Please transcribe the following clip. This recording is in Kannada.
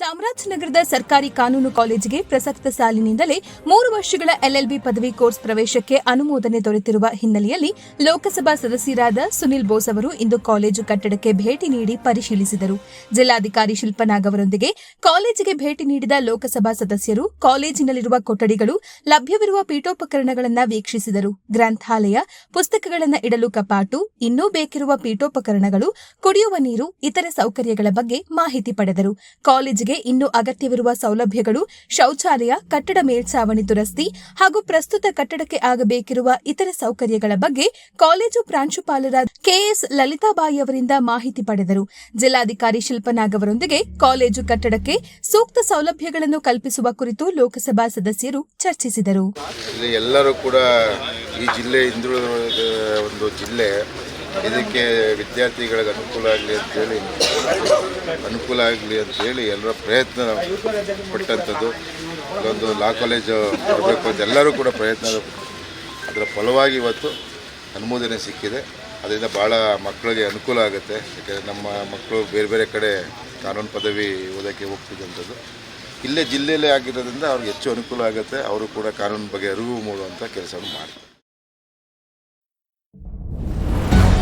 ಚಾಮರಾಜನಗರದ ಸರ್ಕಾರಿ ಕಾನೂನು ಕಾಲೇಜಿಗೆ ಪ್ರಸಕ್ತ ಸಾಲಿನಿಂದಲೇ 3 ವರ್ಷಗಳ LLB ಪದವಿ ಕೋರ್ಸ್ ಪ್ರವೇಶಕ್ಕೆ ಅನುಮೋದನೆ ದೊರೆತಿರುವ ಹಿನ್ನೆಲೆಯಲ್ಲಿ ಲೋಕಸಭಾ ಸದಸ್ಯರಾದ ಸುನಿಲ್ ಬೋಸ್ ಅವರು ಇಂದು ಕಾಲೇಜು ಕಟ್ಟಡಕ್ಕೆ ಭೇಟಿ ನೀಡಿ ಪರಿಶೀಲಿಸಿದರು. ಜಿಲ್ಲಾಧಿಕಾರಿ ಶಿಲ್ಪನಾಗ್ ಅವರೊಂದಿಗೆ ಕಾಲೇಜಿಗೆ ಭೇಟಿ ನೀಡಿದ ಲೋಕಸಭಾ ಸದಸ್ಯರು ಕಾಲೇಜಿನಲ್ಲಿರುವ ಕೊಠಡಿಗಳು, ಲಭ್ಯವಿರುವ ಪೀಠೋಪಕರಣಗಳನ್ನು ವೀಕ್ಷಿಸಿದರು. ಗ್ರಂಥಾಲಯ, ಪುಸ್ತಕಗಳನ್ನು ಇಡಲು ಕಪಾಟು, ಇನ್ನೂ ಬೇಕಿರುವ ಪೀಠೋಪಕರಣಗಳು, ಕುಡಿಯುವ ನೀರು, ಇತರೆ ಸೌಕರ್ಯಗಳ ಬಗ್ಗೆ ಮಾಹಿತಿ ಪಡೆದರು. ಕಾಲೇಜಿಗೆ ಇನ್ನೂ ಅಗತ್ಯವಿರುವ ಸೌಲಭ್ಯಗಳು, ಶೌಚಾಲಯ, ಕಟ್ಟಡ ಮೇಲ್ಛಾವಣಿ ದುರಸ್ತಿ ಹಾಗೂ ಪ್ರಸ್ತುತ ಕಟ್ಟಡಕ್ಕೆ ಆಗಬೇಕಿರುವ ಇತರ ಸೌಕರ್ಯಗಳ ಬಗ್ಗೆ ಕಾಲೇಜು ಪ್ರಾಂಶುಪಾಲರಾದ KS ಲಲಿತಾಬಾಯಿ ಅವರಿಂದ ಮಾಹಿತಿ ಪಡೆದರು. ಜಿಲ್ಲಾಧಿಕಾರಿ ಶಿಲ್ಪನಾಗ್ ಅವರೊಂದಿಗೆ ಕಾಲೇಜು ಕಟ್ಟಡಕ್ಕೆ ಸೂಕ್ತ ಸೌಲಭ್ಯಗಳನ್ನು ಕಲ್ಪಿಸುವ ಕುರಿತು ಲೋಕಸಭಾ ಸದಸ್ಯರು ಚರ್ಚಿಸಿದರು. ಎಲ್ಲರೂ ಕೂಡ ಈ ಜಿಲ್ಲೆ ಹಿಂದುಳಿದ ಒಂದು ಜಿಲ್ಲೆ, ಇದಕ್ಕೆ ವಿದ್ಯಾರ್ಥಿಗಳಿಗೆ ಅನುಕೂಲ ಆಗಲಿ ಅಂತೇಳಿ ಎಲ್ಲರ ಪ್ರಯತ್ನ ಪಟ್ಟಂಥದ್ದು. ಇದೊಂದು ಲಾ ಕಾಲೇಜು ಬರಬೇಕು ಅಂತ ಎಲ್ಲರೂ ಕೂಡ ಪ್ರಯತ್ನ, ಅದರ ಫಲವಾಗಿ ಇವತ್ತು ಅನುಮೋದನೆ ಸಿಕ್ಕಿದೆ. ಅದರಿಂದ ಭಾಳ ಮಕ್ಕಳಿಗೆ ಅನುಕೂಲ ಆಗುತ್ತೆ. ಯಾಕೆಂದರೆ ನಮ್ಮ ಮಕ್ಕಳು ಬೇರೆ ಬೇರೆ ಕಡೆ ಕಾನೂನು ಪದವಿ ಓದೋಕ್ಕೆ ಹೋಗ್ತಿದ್ದಂಥದ್ದು ಇಲ್ಲೇ ಜಿಲ್ಲೆಯಲ್ಲೇ ಆಗಿರೋದ್ರಿಂದ ಅವ್ರಿಗೆ ಹೆಚ್ಚು ಅನುಕೂಲ ಆಗುತ್ತೆ. ಅವರು ಕೂಡ ಕಾನೂನು ಬಗ್ಗೆ ಅರಿವು ಮೂಡುವಂಥ ಕೆಲಸವನ್ನು ಮಾಡ್ತಾರೆ.